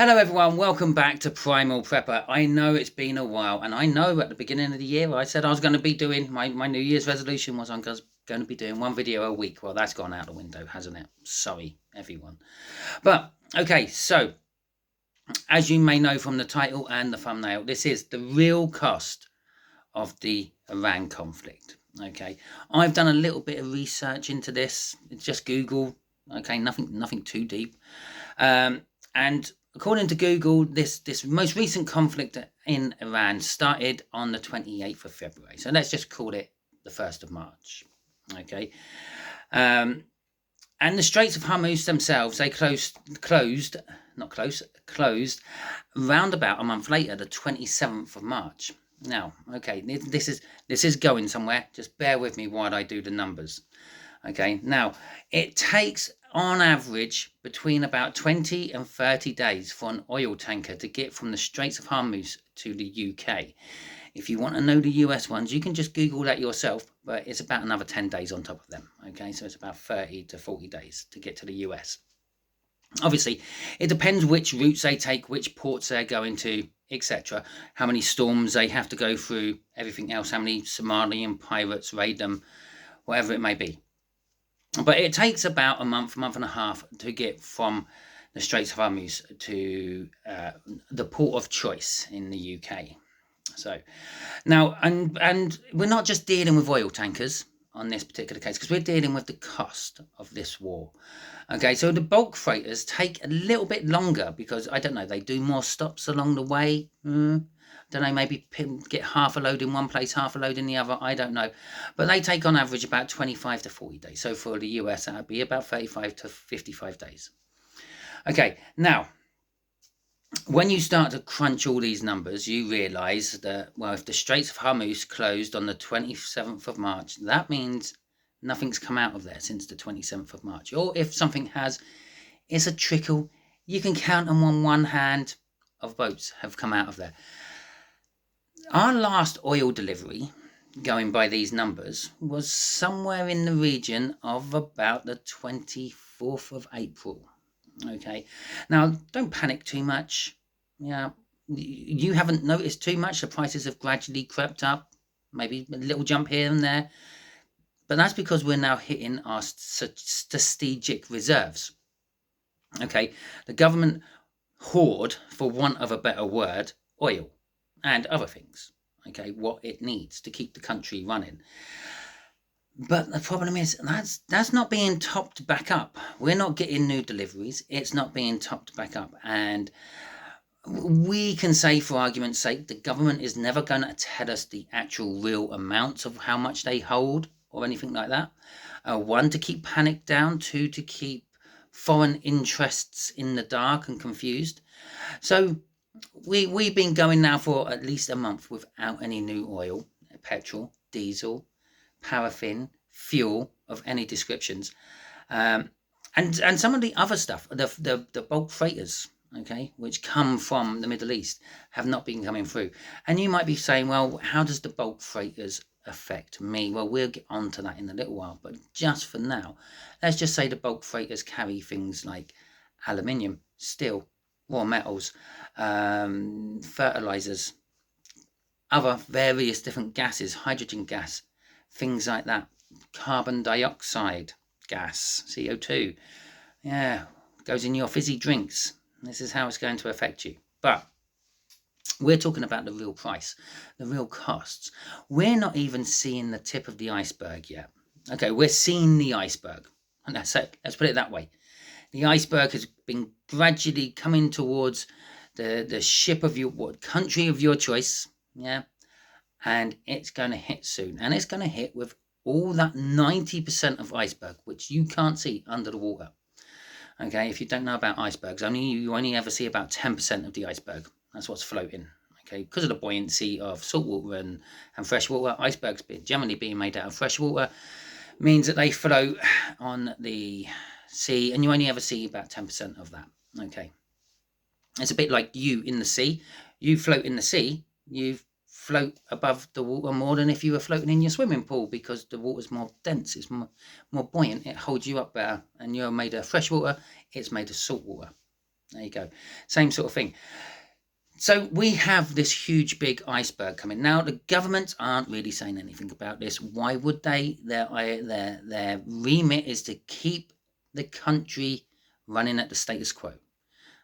Hello everyone, welcome back to Primal Prepper. I know it's been a while, and I know at the beginning of the year I said I was going to be doing, my New Year's resolution was I'm going to be doing one video a week. Well, that's gone out the window, hasn't it? Sorry, everyone. But, okay, so, as you may know from the title and the thumbnail, this is the real cost of the Iran conflict. Okay, I've done a little bit of research into this. It's just Google. Okay, nothing too deep. And according to Google, this most recent conflict in Iran started on the 28th of February. So let's just call it the 1st of March. Okay. And the Straits of Hormuz themselves, they closed round about a month later, the 27th of March. Now, okay, this is going somewhere. Just bear with me while I do the numbers. Okay, now it takes on average between about 20 and 30 days for an oil tanker to get from the Straits of Hormuz to the UK. If you want to know the US ones, you can just Google that yourself, but it's about another 10 days on top of them. Okay, so it's about 30 to 40 days to get to the US. Obviously, it depends which routes they take, which ports they're going to, etc. How many storms they have to go through, everything else, how many Somalian pirates raid them, whatever it may be. But it takes about a month and a half to get from the Straits of Hormuz to the port of choice in the UK. So now, and we're not just dealing with oil tankers on this particular case, because we're dealing with the cost of this war. Okay, so the bulk freighters take a little bit longer because, I don't know, they do more stops along the way. Don't know, maybe get half a load in one place, half a load in the other, I don't know. But they take on average about 25 to 40 days. So for the US, that would be about 35 to 55 days. Okay, now, when you start to crunch all these numbers, you realise that, well, if the Straits of Hormuz closed on the 27th of March, that means nothing's come out of there since the 27th of March. Or if something has, it's a trickle. You can count them on one hand of boats have come out of there. Our last oil delivery, going by these numbers, was somewhere in the region of about the 24th of April. Okay, now don't panic too much. Yeah, you haven't noticed too much. The prices have gradually crept up, maybe a little jump here and there. But that's because we're now hitting our strategic reserves. Okay, the government hoard, for want of a better word, oil and other things, okay, what it needs to keep the country running. But the problem is that's not being topped back up. We're not getting new deliveries. It's not being topped back up. And we can say, for argument's sake, the government is never going to tell us the actual real amounts of how much they hold or anything like that. One, to keep panic down. Two, to keep foreign interests in the dark and confused. So we've been going now for at least a month without any new oil, petrol, diesel, paraffin, fuel of any descriptions, and some of the other stuff, the bulk freighters, okay, which come from the Middle East, have not been coming through. And you might be saying, well, how does the bulk freighters affect me? Well, we'll get on to that in a little while, but just for now, let's just say the bulk freighters carry things like aluminium, steel, raw metals, fertilizers, other various different gases, hydrogen gas, things like that, carbon dioxide gas, CO2, yeah, goes in your fizzy drinks. This is how it's going to affect you. But we're talking about the real price, the real costs. We're not even seeing the tip of the iceberg yet. Okay, we're seeing the iceberg. And that's it. Let's put it that way. The iceberg has been gradually coming towards the ship of your country of your choice, yeah, and it's going to hit soon, and it's going to hit with all that 90% of iceberg which you can't see under the water. Okay, if you don't know about icebergs, you only ever see about 10% of the iceberg. That's what's floating. Okay, because of the buoyancy of salt water and fresh water, icebergs generally being made out of fresh water means that they float on the sea, and you only ever see about 10% of that. Okay, it's a bit like you in the sea. You float in the sea, you float above the water more than if you were floating in your swimming pool, because the water's more dense, it's more buoyant, it holds you up better. And you're made of fresh water, it's made of salt water. There you go. Same sort of thing. So we have this huge big iceberg coming. Now the governments aren't really saying anything about this. Why would they? Their remit is to keep the country running at the status quo.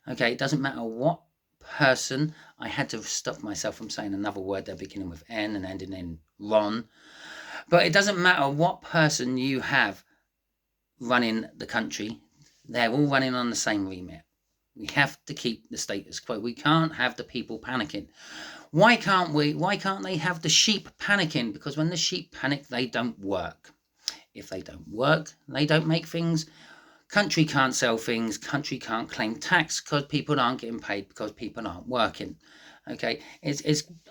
Okay, it doesn't matter what person. I had to stop myself from saying another word there beginning with N and ending in Ron. But it doesn't matter what person you have running the country. They're all running on the same remit. We have to keep the status quo. We can't have the people panicking. Why can't we? Why can't they have the sheep panicking? Because when the sheep panic, they don't work. If they don't work, they don't make things. Country can't sell things. Country can't claim tax because people aren't getting paid because people aren't working. Okay,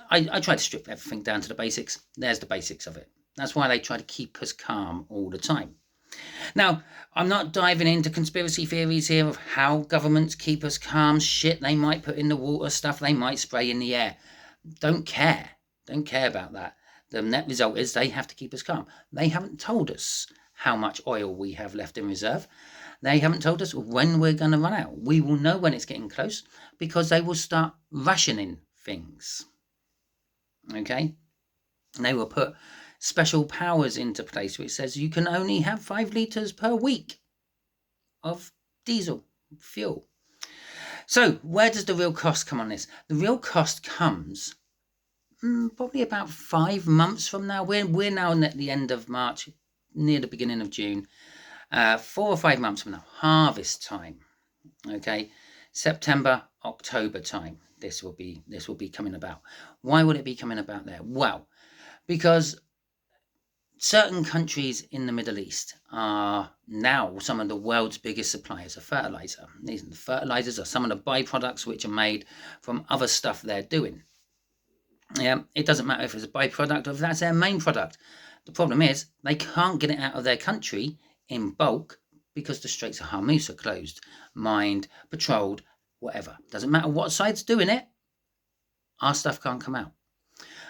I try to strip everything down to the basics. There's the basics of it. That's why they try to keep us calm all the time. Now, I'm not diving into conspiracy theories here of how governments keep us calm, shit they might put in the water, stuff they might spray in the air. Don't care. Don't care about that. The net result is they have to keep us calm. They haven't told us how much oil we have left in reserve. They haven't told us when we're going to run out. We will know when it's getting close because they will start rationing things. Okay? They will put special powers into place which says you can only have 5 litres per week of diesel fuel. So where does the real cost come on this? The real cost comes probably about 5 months from now. We're now at the end of March, near the beginning of June. 4 or 5 months from now, harvest time. Okay, September, October time. This will be coming about. Why would it be coming about there? Well, because certain countries in the Middle East are now some of the world's biggest suppliers of fertilizer. These fertilizers are some of the byproducts which are made from other stuff they're doing. Yeah, it doesn't matter if it's a byproduct or if that's their main product. The problem is they can't get it out of their country in bulk because the Straits of Hormuz are closed, mined, patrolled, whatever. Doesn't matter what side's doing it, our stuff can't come out.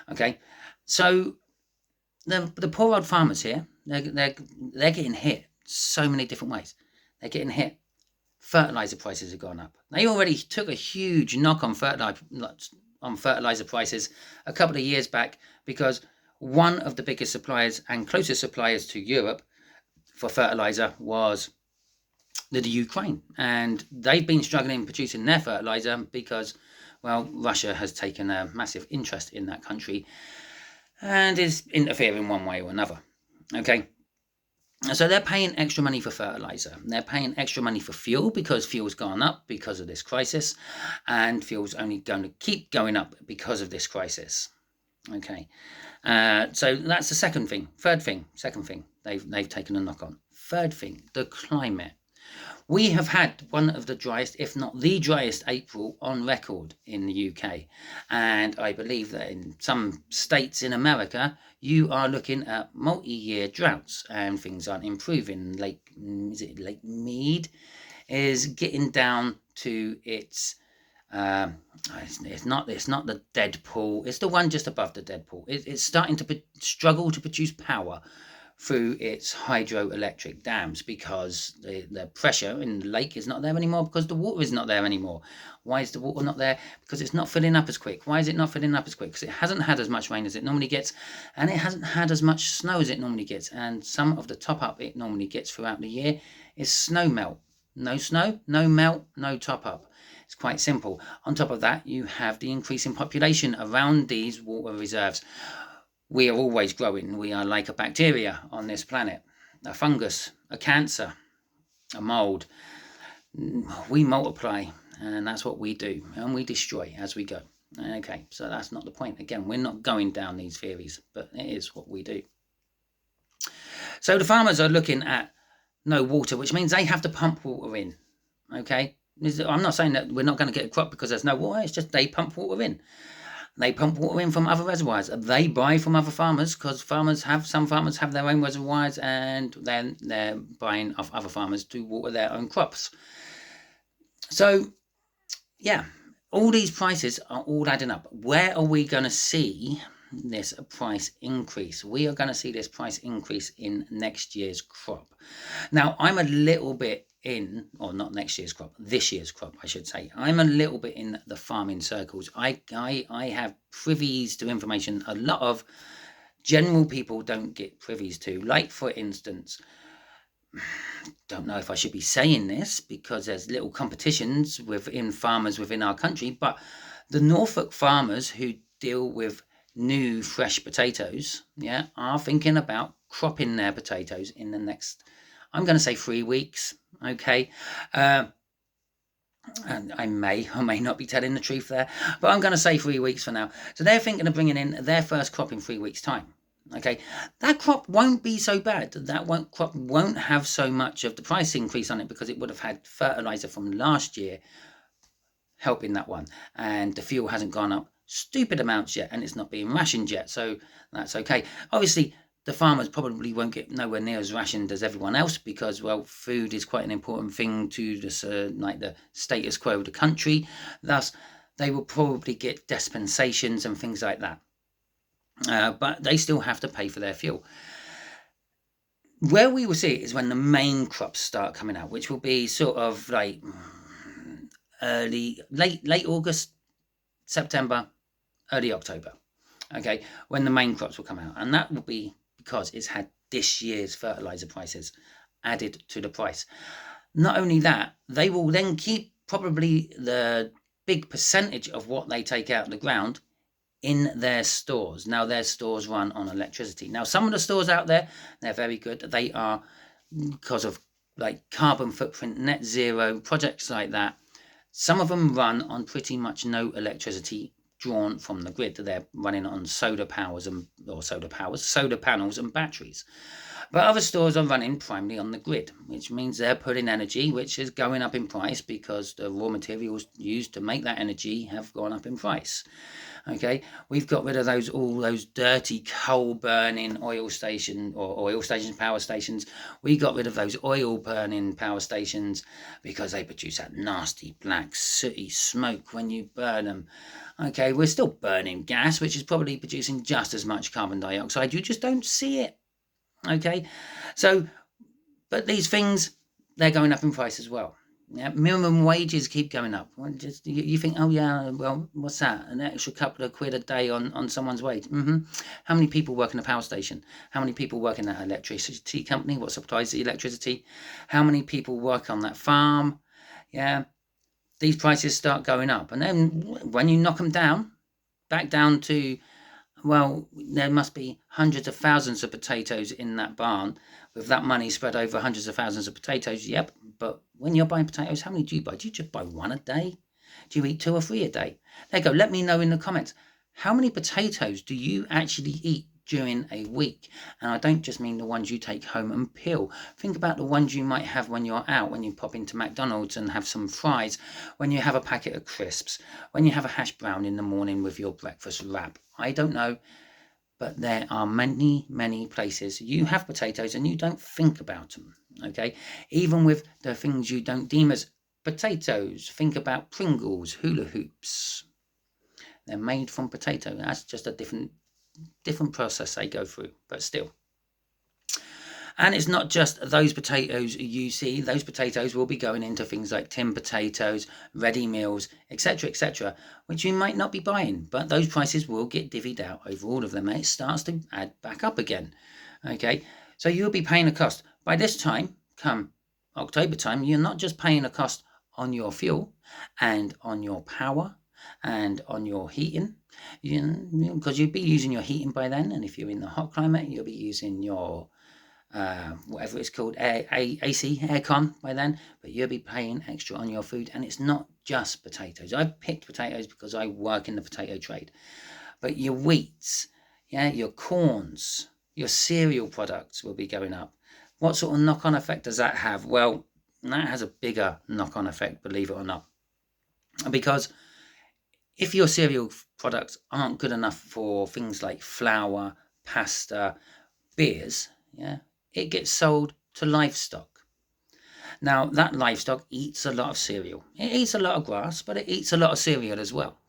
Okay, so the poor old farmers here, they're getting hit so many different ways. They're getting hit. Fertilizer prices have gone up. They already took a huge knock on fertilizer prices a couple of years back because one of the biggest suppliers and closest suppliers to Europe for fertilizer was the Ukraine, and they've been struggling producing their fertilizer because, well, Russia has taken a massive interest in that country and is interfering one way or another. Okay, so they're paying extra money for fertilizer. They're paying extra money for fuel because fuel's gone up because of this crisis, and fuel's only going to keep going up because of this crisis. Okay, so that's the second thing. Second thing they've taken a knock on. Third thing, the climate. We have had one of the driest, if not the driest, April on record in the UK. And I believe that in some states in America, you are looking at multi-year droughts and things aren't improving. Lake Mead is getting down to its, it's not the dead pool. It's the one just above the dead pool. It's starting to struggle to produce power through its hydroelectric dams because the pressure in the lake is not there anymore because the water is not there anymore. Why is the water not there? Because it's not filling up as quick. Why is it not filling up as quick? Because it hasn't had as much rain as it normally gets, and it hasn't had as much snow as it normally gets, and some of the top up it normally gets throughout the year is snow melt. No snow, no melt, no top up. It's quite simple. On top of that, you have the increase in population around these water reserves. We are always growing. We are like a bacteria on this planet, a fungus, a cancer, a mold. We multiply, and that's what we do, and we destroy as we go. Okay, so that's not the point. Again, we're not going down these theories, but it is what we do. So the farmers are looking at no water, which means they have to pump water in. Okay, I'm not saying that we're not going to get a crop because there's no water. It's just they pump water in. They pump water in from other reservoirs. They buy from other farmers because some farmers have their own reservoirs, and then they're buying off other farmers to water their own crops. So, yeah, all these prices are all adding up. Where are we going to see this price increase? We are going to see this price increase in next year's crop. Now, I'm a little bit in, or not next year's crop, this year's crop, I should say. I'm a little bit in the farming circles. I have privies to information a lot of general people don't get privies to. Like, for instance, don't know if I should be saying this because there's little competitions within farmers within our country, but the Norfolk farmers who deal with new fresh potatoes, are thinking about cropping their potatoes in the next, I'm going to say 3 weeks. Okay. And I may or may not be telling the truth there, but I'm going to say 3 weeks for now. So they're thinking of bringing in their first crop in 3 weeks' time. Okay, that crop won't be so bad. Crop won't have so much of the price increase on it because it would have had fertilizer from last year helping that one, and the fuel hasn't gone up stupid amounts yet, and it's not being rationed yet, so that's okay. Obviously, the farmers probably won't get nowhere near as rationed as everyone else because, well, food is quite an important thing to like the status quo of the country. Thus, they will probably get dispensations and things like that. But they still have to pay for their fuel. Where we will see it is when the main crops start coming out, which will be sort of like late August, September, early October. Okay, when the main crops will come out, and that will be because it's had this year's fertilizer prices added to the price. Not only that, they will then keep probably the big percentage of what they take out of the ground in their stores. Now, their stores run on electricity. Now, some of the stores out there, they're very good. They are, because of like carbon footprint, net zero, projects like that. Some of them run on pretty much no electricity drawn from the grid. They're running on solar panels and batteries. But other stores are running primarily on the grid, which means they're putting energy, which is going up in price because the raw materials used to make that energy have gone up in price. Okay, we've got rid of all those dirty coal burning power stations. We got rid of those oil burning power stations because they produce that nasty black sooty smoke when you burn them. Okay, we're still burning gas, which is probably producing just as much carbon dioxide. You just don't see it. Okay, so, but these things, they're going up in price as well. Yeah, minimum wages keep going up. Just you think, oh yeah, well, what's that? An extra couple of quid a day on someone's wage. How many people work in a power station? How many people work in that electricity company? What supplies the electricity? How many people work on that farm? Yeah, these prices start going up, and then when you knock them down, back down to, well, there must be hundreds of thousands of potatoes in that barn with that money spread over hundreds of thousands of potatoes. Yep, but when you're buying potatoes, how many do you buy? Do you just buy one a day? Do you eat 2 or 3 a day? There you go. Let me know in the comments. How many potatoes do you actually eat during a week? And I don't just mean the ones you take home and peel. Think about the ones you might have when you're out, when you pop into McDonald's and have some fries, when you have a packet of crisps, when you have a hash brown in the morning with your breakfast wrap. I don't know, but there are many, many places you have potatoes and you don't think about them. Okay, even with the things you don't deem as potatoes. Think about Pringles, hula hoops. They're made from potato. That's just a different process they go through, but still. And it's not just those potatoes you see. Those potatoes will be going into things like tin potatoes, ready meals, etc., which you might not be buying, but those prices will get divvied out over all of them, and it starts to add back up again. Okay, so you'll be paying a cost. By this time, come October time, you're not just paying a cost on your fuel and on your power and on your heating, because you'll be using your heating by then, and if you're in the hot climate, you'll be using your whatever it's called, AC, aircon by then, but you'll be paying extra on your food. And it's not just potatoes. I picked potatoes because I work in the potato trade, but your wheats, your corns, your cereal products will be going up. What sort of knock-on effect does that have? Well, that has a bigger knock-on effect, believe it or not, because if your cereal products aren't good enough for things like flour, pasta, beers, it gets sold to livestock. Now, that livestock eats a lot of cereal. It eats a lot of grass, but it eats a lot of cereal as well.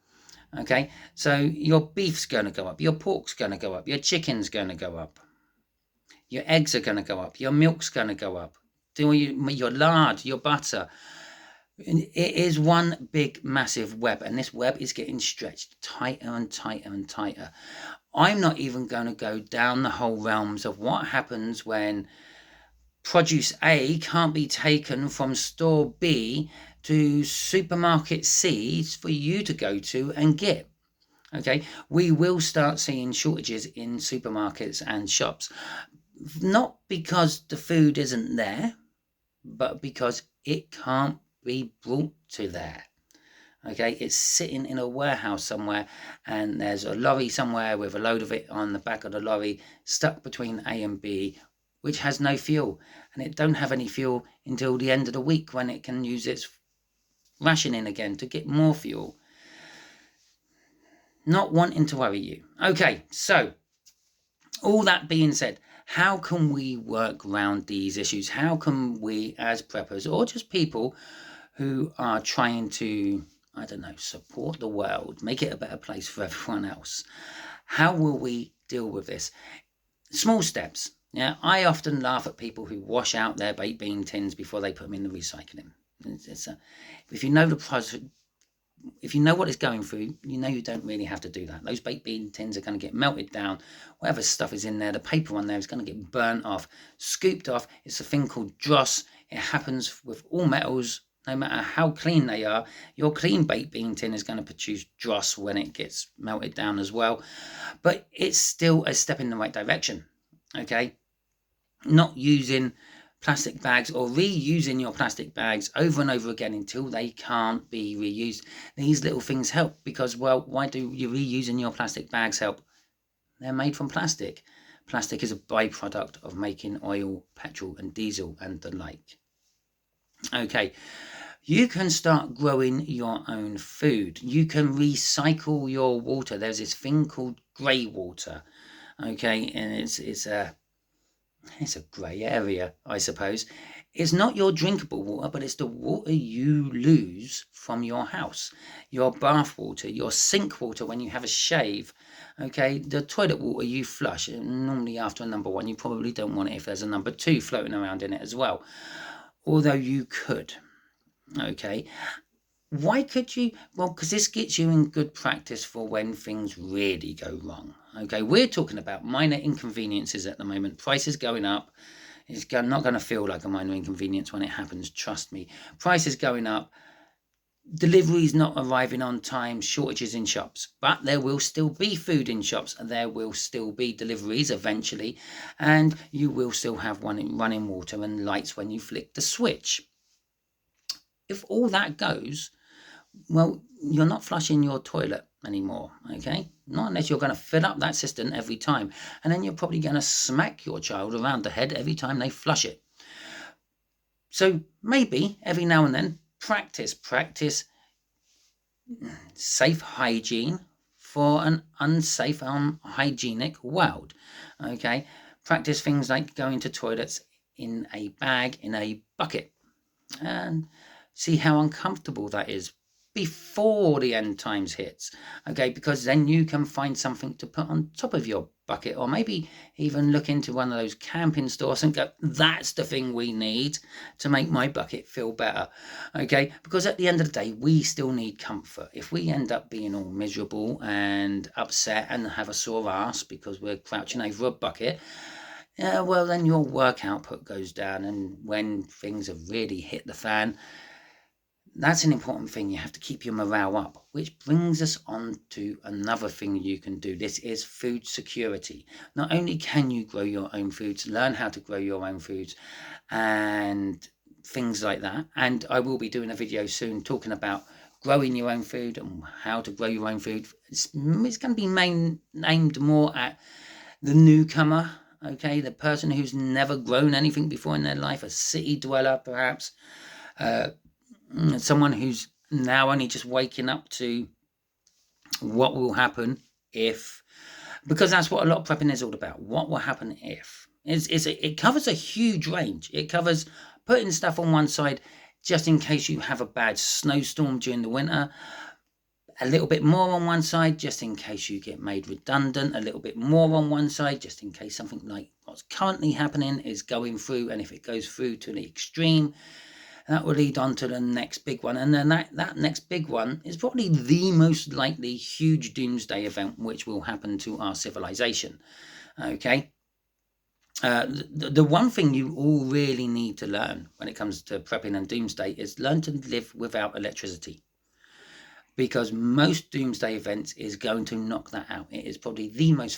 Okay, so your beef's going to go up, your pork's going to go up, your chicken's going to go up, your eggs are going to go up, your milk's going to go up. your lard, your butter. It is one big massive web, and this web is getting stretched tighter and tighter and tighter. I'm not even going to go down the whole realms of what happens when produce A can't be taken from store B to supermarket C for you to go to and get. Okay, we will start seeing shortages in supermarkets and shops, not because the food isn't there, but because it can't be brought to there. Okay, it's sitting in a warehouse somewhere, and there's a lorry somewhere with a load of it on the back of the lorry stuck between A and B, which has no fuel, and it don't have any fuel until the end of the week when it can use its rationing again to get more fuel. Not wanting to worry you. Okay, so all that being said, how can we work around these issues? How can we, as preppers, or just people who are trying to, I don't know, support the world, make it a better place for everyone else, how will we deal with this? Small steps. Yeah, I often laugh at people who wash out their baked bean tins before they put them in the recycling. If you know the process, if you know what it's going through, you know you don't really have to do that. Those baked bean tins are going to get melted down. Whatever stuff is in there, the paper on there is going to get burnt off, scooped off. It's a thing called dross. It happens with all metals. No matter how clean they are, your clean baked bean tin is going to produce dross when it gets melted down as well. But it's still a step in the right direction. Okay? Not using plastic bags or reusing your plastic bags over and over again until they can't be reused. These little things help because, well, why do you reusing your plastic bags help? They're made from plastic. Plastic is a byproduct of making oil, petrol and diesel and the like. Okay, you can start growing your own food. You can recycle your water. There's this thing called grey water. Okay, and it's a grey area, I suppose. It's not your drinkable water, but it's the water you lose from your house. Your bath water, your sink water when you have a shave. Okay, the toilet water you flush. Normally after a number 1, you probably don't want it if there's a number 2 floating around in it as well. Although you could. Okay. Why could you? Well, because this gets you in good practice for when things really go wrong. Okay, we're talking about minor inconveniences at the moment. Prices going up. It's not going to feel like a minor inconvenience when it happens, trust me. Prices going up. Deliveries not arriving on time, shortages in shops. But there will still be food in shops. There will still be deliveries eventually. And you will still have running water and lights when you flick the switch. If all that goes, well, you're not flushing your toilet anymore, okay? Not unless you're going to fill up that cistern every time. And then you're probably going to smack your child around the head every time they flush it. So maybe every now and then, practice safe hygiene for an unsafe, unhygienic world, okay? Practice things like going to toilets in a bag, in a bucket, and see how uncomfortable that is before the end times hits, okay? Because then you can find something to put on top of your bucket, or maybe even look into one of those camping stores and go, that's the thing we need to make my bucket feel better, okay? Because at the end of the day, we still need comfort. If we end up being all miserable and upset and have a sore ass because we're crouching over a bucket, well, then your work output goes down, and when things have really hit the fan, that's an important thing. You have to keep your morale up, which brings us on to another thing you can do. This is food security. Not only can you grow your own foods, learn how to grow your own foods and things like that. And I will be doing a video soon talking about growing your own food and how to grow your own food. It's going to be aimed more at the newcomer, okay, the person who's never grown anything before in their life, a city dweller perhaps, someone who's now only just waking up to what will happen if, because that's what a lot of prepping is all about. What will happen if? It covers a huge range. It covers putting stuff on one side just in case you have a bad snowstorm during the winter, a little bit more on one side just in case you get made redundant, a little bit more on one side just in case something like what's currently happening is going through, and if it goes through to the extreme, that will lead on to the next big one, and then that next big one is probably the most likely huge doomsday event which will happen to our civilization. Okay, the one thing you all really need to learn when it comes to prepping and doomsday is learn to live without electricity, because most doomsday events is going to knock that out. It is probably the most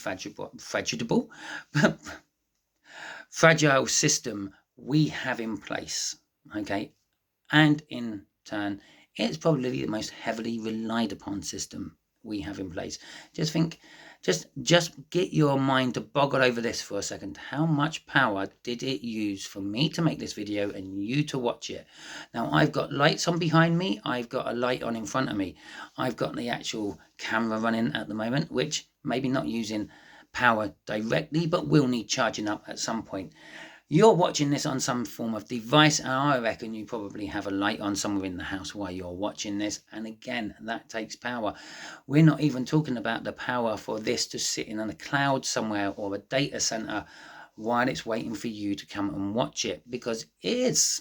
fragile system we have in place. Okay, and in turn, it's probably the most heavily relied upon system we have in place. Just think, just get your mind to boggle over this for a second. How much power did it use for me to make this video and you to watch it? Now, I've got lights on behind me. I've got a light on in front of me. I've got the actual camera running at the moment, which maybe not using power directly, but will need charging up at some point. You're watching this on some form of device, and I reckon you probably have a light on somewhere in the house while you're watching this, and again, that takes power. We're not even talking about the power for this to sit in a cloud somewhere or a data center while it's waiting for you to come and watch it, because it's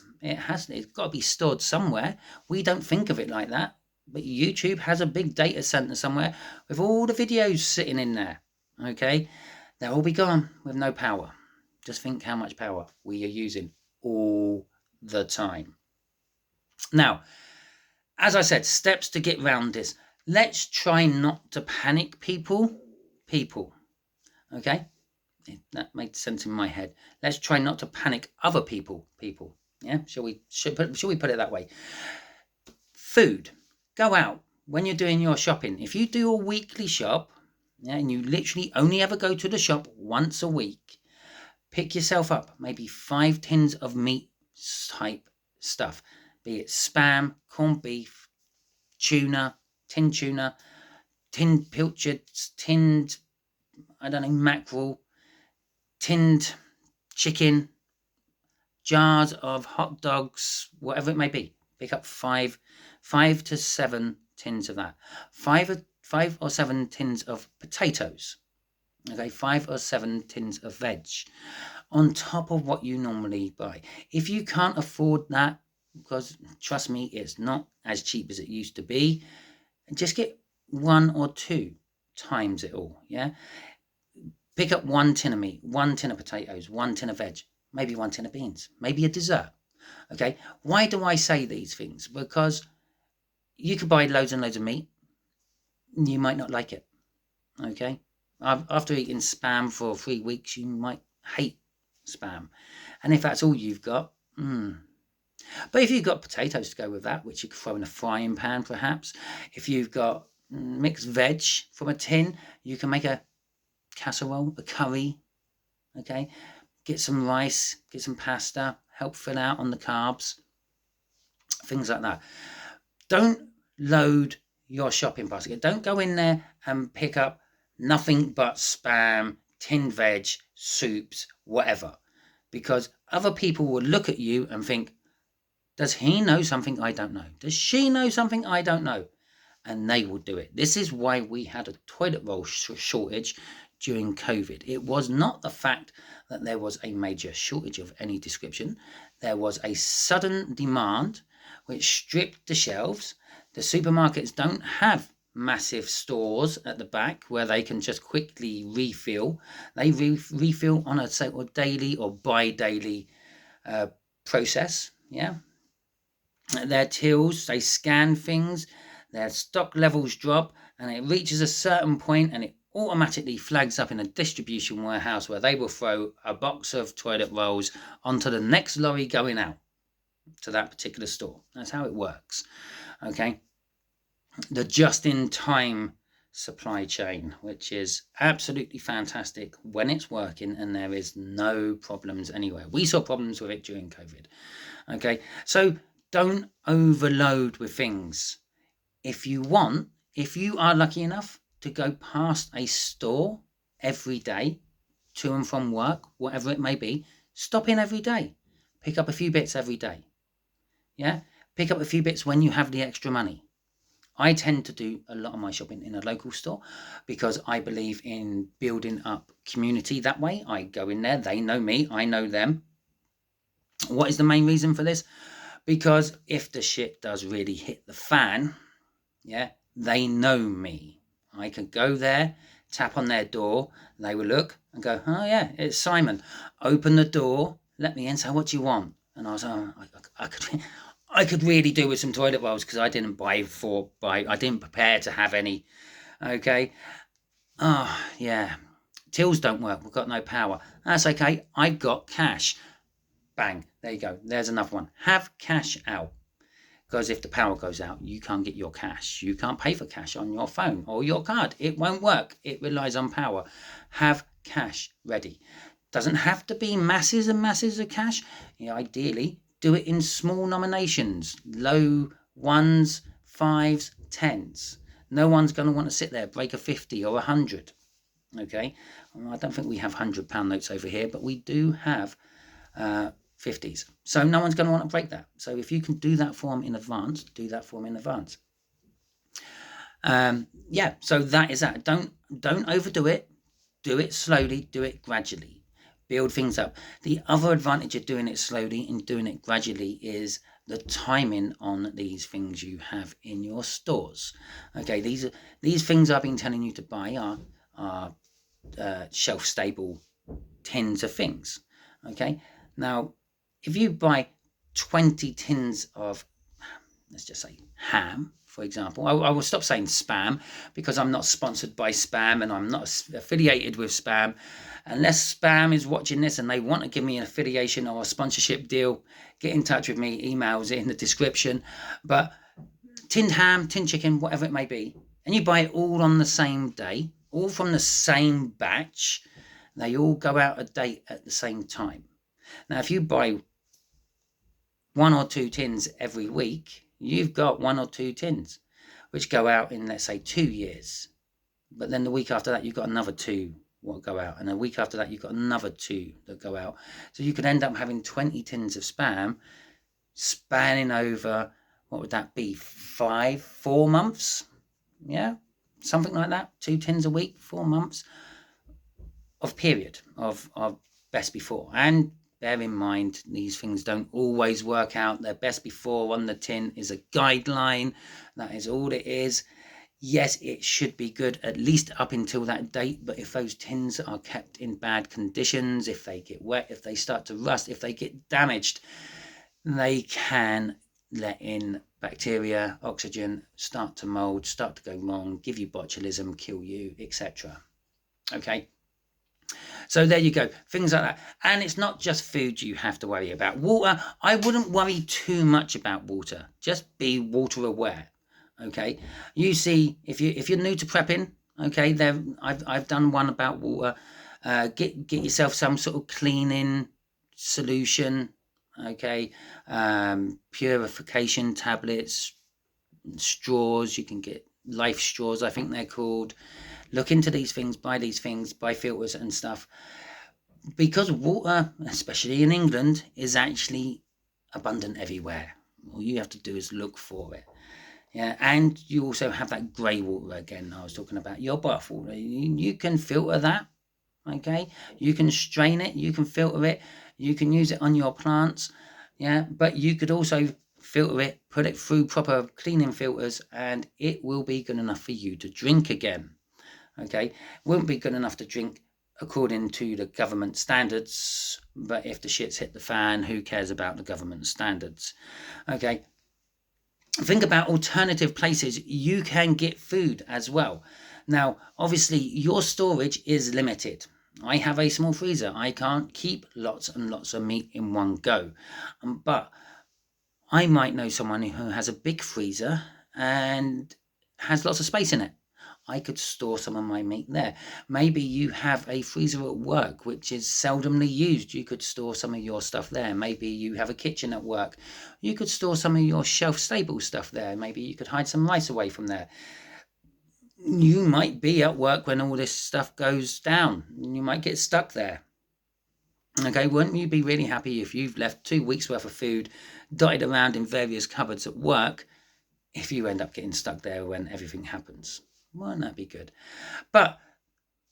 got to be stored somewhere. We don't think of it like that, but YouTube has a big data center somewhere with all the videos sitting in there. Okay, they'll all be gone with no power. Just think how much power we are using all the time. Now, as I said, steps to get around this. Let's try not to panic people. Okay? That made sense in my head. Let's try not to panic other people. Yeah? Shall we put it that way? Food. Go out when you're doing your shopping. If you do a weekly shop, yeah, and you literally only ever go to the shop once a week, pick yourself up maybe 5 tins of meat type stuff, be it spam, corned beef, tuna, tinned pilchards, tinned, I don't know, mackerel, tinned chicken, jars of hot dogs, whatever it may be. Pick up 5 to 7 tins of that. 5 or 7 tins of potatoes. Okay, 5 or 7 tins of veg on top of what you normally buy. If you can't afford that, because trust me, it's not as cheap as it used to be, just get 1 or 2 times it all. Yeah, pick up 1 tin of meat, 1 tin of potatoes, 1 tin of veg, maybe 1 tin of beans, maybe a dessert. Okay, why do I say these things? Because you could buy loads and loads of meat, you might not like it. Okay, after eating spam for 3 weeks, you might hate spam, and if that's all you've got, but if you've got potatoes to go with that, which you could throw in a frying pan perhaps, if you've got mixed veg from a tin, you can make a casserole, a curry. Okay, get some rice, get some pasta, help fill out on the carbs, things like that. Don't load your shopping basket. Don't go in there and pick up nothing but spam, tinned veg, soups, whatever, because other people will look at you and think, does he know something I don't know? Does she know something I don't know? And they will do it. This is why we had a toilet roll shortage during COVID. It was not the fact that there was a major shortage of any description. There was a sudden demand which stripped the shelves. The supermarkets don't have massive stores at the back where they can just quickly refill. They refill on a sort of daily or bi-daily process. Yeah, their tills, they scan things, their stock levels drop, and it reaches a certain point and it automatically flags up in a distribution warehouse where they will throw a box of toilet rolls onto the next lorry going out to that particular store. That's how it works. Okay, the just-in-time supply chain, which is absolutely fantastic when it's working and there is no problems anywhere. We saw problems with it during COVID. Okay, so don't overload with things. If you are lucky enough to go past a store every day to and from work, whatever it may be, stop in every day. Pick up a few bits every day. Yeah, pick up a few bits when you have the extra money. I tend to do a lot of my shopping in a local store because I believe in building up community that way. I go in there, they know me, I know them. What is the main reason for this? Because if the shit does really hit the fan, yeah, they know me. I could go there, tap on their door, they will look and go, oh yeah, it's Simon. Open the door, let me in, say, what do you want? And I was, I could really do with some toilet rolls because I didn't I didn't prepare to have any. Okay. Oh yeah. Tills don't work. We've got no power. That's okay. I've got cash. Bang. There you go. There's another one. Have cash out. Because if the power goes out, you can't get your cash. You can't pay for cash on your phone or your card. It won't work. It relies on power. Have cash ready. Doesn't have to be masses and masses of cash. Ideally, do it in small nominations. Low ones, fives, tens. No one's going to want to sit there, break a 50 or 100. Okay? Well, I don't think we have £100 notes over here, but we do have 50s. So no one's going to want to break that. So if you can do that for them in advance, do that for them in advance. Yeah, so that is that. Don't overdo it. Do it slowly, do it gradually. Build things up. The other advantage of doing it slowly and doing it gradually is the timing on these things you have in your stores. Okay, these things I've been telling you to buy are shelf-stable tins of things. Okay, now if you buy 20 tins of, let's just say, ham, for example, I will stop saying spam because I'm not sponsored by spam and I'm not affiliated with spam. Unless spam is watching this and they want to give me an affiliation or a sponsorship deal, get in touch with me. Emails in the description. But tinned ham, tinned chicken, whatever it may be, and you buy it all on the same day, all from the same batch, they all go out of date at the same time. Now, if you buy 1 or 2 tins every week, you've got 1 or 2 tins which go out in, let's say, 2 years. But then the week after that, you've got another 2 what go out, and a week after that, you've got another 2 that go out. So you could end up having 20 tins of spam spanning over, what would that be, 4 months? Yeah, something like that. 2 tins a week, 4 months of period of best before. And bear in mind, these things don't always work out. Their best before on the tin is a guideline. That is all it is. Yes, it should be good at least up until that date, but if those tins are kept in bad conditions, if they get wet, if they start to rust, if they get damaged, they can let in bacteria, oxygen, start to mold, start to go wrong, give you botulism, kill you, etc. Okay? So there you go, things like that. And it's not just food you have to worry about. Water, I wouldn't worry too much about water. Just be water aware. Okay, you see, if you're new to prepping, okay, there I've done one about water. Get yourself some sort of cleaning solution. Okay, purification tablets, straws. You can get life straws, I think they're called. Look into these things, buy filters and stuff, because water, especially in England, is actually abundant everywhere. All you have to do is look for it. Yeah, and you also have that grey water again. I was talking about your bath water. You can filter that, okay? You can strain it, you can filter it, you can use it on your plants, yeah? But you could also filter it, put it through proper cleaning filters, and it will be good enough for you to drink again, okay? It won't be good enough to drink according to the government standards, but if the shit's hit the fan, who cares about the government standards, okay? Think about alternative places you can get food as well. Now, obviously, your storage is limited. I have a small freezer. I can't keep lots and lots of meat in one go. But I might know someone who has a big freezer and has lots of space in it. I could store some of my meat there. Maybe you have a freezer at work, which is seldomly used. You could store some of your stuff there. Maybe you have a kitchen at work. You could store some of your shelf-stable stuff there. Maybe you could hide some rice away from there. You might be at work when all this stuff goes down. You might get stuck there. Okay, wouldn't you be really happy if you've left 2 weeks worth of food dotted around in various cupboards at work if you end up getting stuck there when everything happens. Wouldn't that be good? But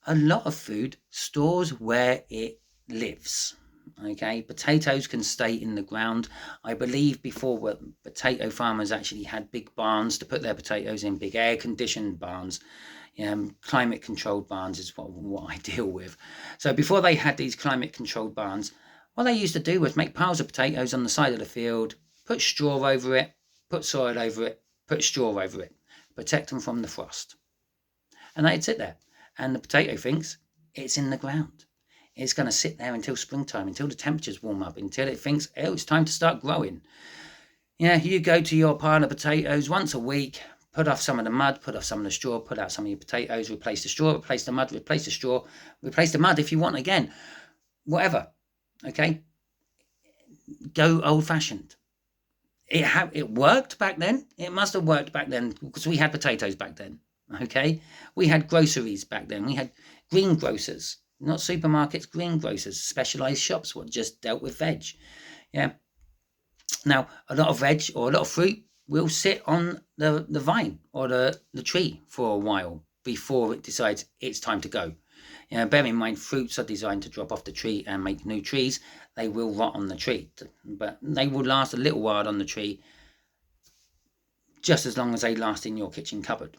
a lot of food stores where it lives. Okay, potatoes can stay in the ground. I believe before potato farmers actually had big barns to put their potatoes in, big air-conditioned barns. Climate-controlled barns is what I deal with. So before they had these climate-controlled barns, what they used to do was make piles of potatoes on the side of the field, put straw over it, put soil over it, put straw over it, protect them from the frost. And they'd sit there. And the potato thinks it's in the ground. It's going to sit there until springtime, until the temperatures warm up, until it thinks, oh, it's time to start growing. Yeah, you go to your pile of potatoes once a week, put off some of the mud, put off some of the straw, put out some of your potatoes, replace the straw, replace the mud, replace the straw, replace the mud if you want again. Whatever, okay? Go old-fashioned. It worked back then. It must have worked back then because we had potatoes back then, okay? We had groceries back then. We had greengrocers. Not supermarkets, greengrocers, specialised shops what just dealt with veg. Yeah. Now, a lot of veg or a lot of fruit will sit on the vine or the tree for a while before it decides it's time to go. Bear in mind, fruits are designed to drop off the tree and make new trees. They will rot on the tree, but they will last a little while on the tree, just as long as they last in your kitchen cupboard.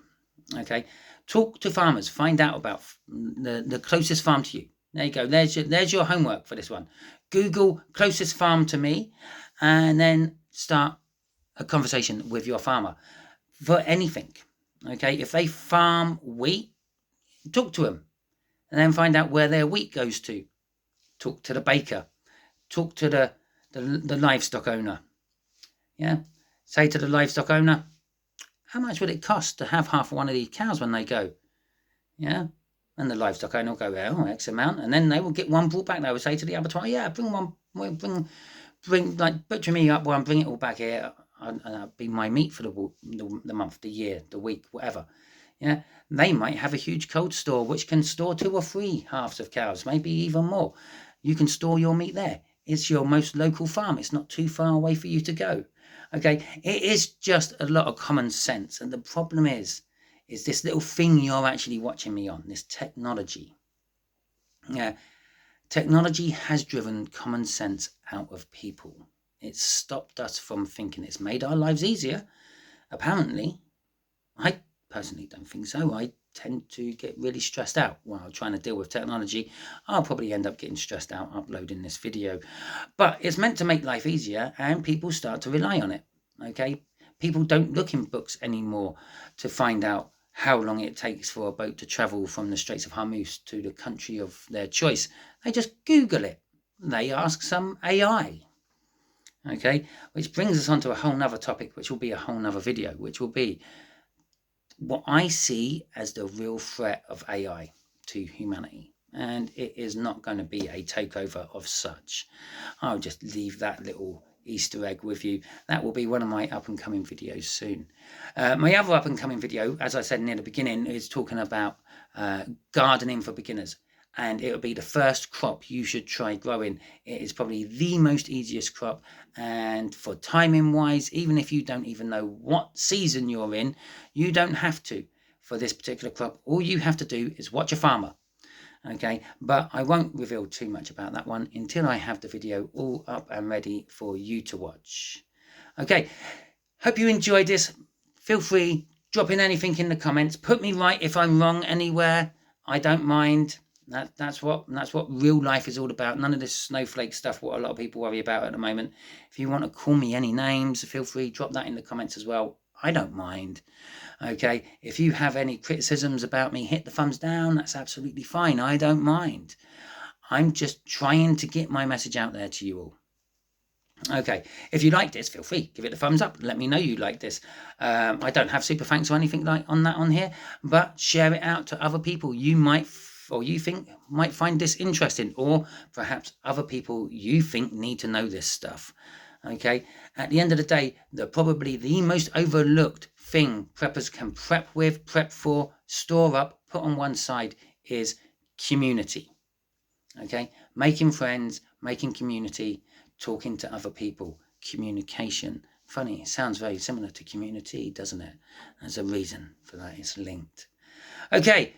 Okay, talk to farmers, find out about the closest farm to you. There you go. There's your homework for this one. Google closest farm to me, and then start a conversation with your farmer for anything. Okay, if they farm wheat, talk to them, and then find out where their wheat goes to. Talk to the baker. Talk to the livestock owner. Yeah, say to the livestock owner, how much would it cost to have half one of these cows when they go? Yeah. And the livestock owner will go, oh, X amount. And then they will get one brought back. They will say to the abattoir, yeah, bring one, bring like, butcher me up one, bring it all back here. And that'll be my meat for the month, the year, the week, whatever. Yeah. They might have a huge cold store, which can store 2 or 3 halves of cows, maybe even more. You can store your meat there. It's your most local farm. It's not too far away for you to go. Okay, it is just a lot of common sense. And the problem is this little thing you're actually watching me on, this technology. Yeah, technology has driven common sense out of people. It's stopped us from thinking. It's made our lives easier. Apparently, I personally don't think so. I tend to get really stressed out while trying to deal with technology. I'll probably end up getting stressed out uploading this video, but it's meant to make life easier and people start to rely on it. Okay, people don't look in books anymore to find out how long it takes for a boat to travel from the Straits of Hormuz to the country of their choice. They just Google it. They ask some AI. Okay, which brings us on to a whole nother topic, which will be a whole nother video, which will be what I see as the real threat of AI to humanity. And it is not going to be a takeover of such. I'll just leave that little Easter egg with you. That will be one of my up and coming videos soon. My other up and coming video, as I said near the beginning, is talking about gardening for beginners. And it'll be the first crop you should try growing. It is probably the most easiest crop. And for timing wise, even if you don't even know what season you're in, you don't have to for this particular crop. All you have to do is watch a farmer. Okay, but I won't reveal too much about that one until I have the video all up and ready for you to watch. Okay, hope you enjoyed this. Feel free, drop in anything in the comments. Put me right if I'm wrong anywhere. I don't mind. That's what real life is all about. None of this snowflake stuff, what a lot of people worry about at the moment. If you want to call me any names, feel free, drop that in the comments as well. I don't mind. Okay, if you have any criticisms about me, hit the thumbs down. That's absolutely fine. I don't mind. I'm just trying to get my message out there to you all. Okay, if you like this, feel free, give it a thumbs up. Let me know you like this. I don't have super thanks or anything like on here, but share it out to other people you might or you think might find this interesting, or perhaps other people you think need to know this stuff. Okay, at the end of the day, probably the most overlooked thing preppers can prep with, prep for, store up, put on one side is community. Okay, making friends, making community, talking to other people, communication. Funny, it sounds very similar to community, doesn't it? There's a reason for that. It's linked. Okay,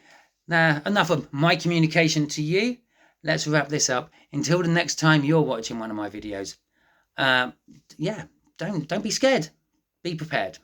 now enough of my communication to you. Let's wrap this up. Until the next time you're watching one of my videos, yeah, don't be scared. Be prepared.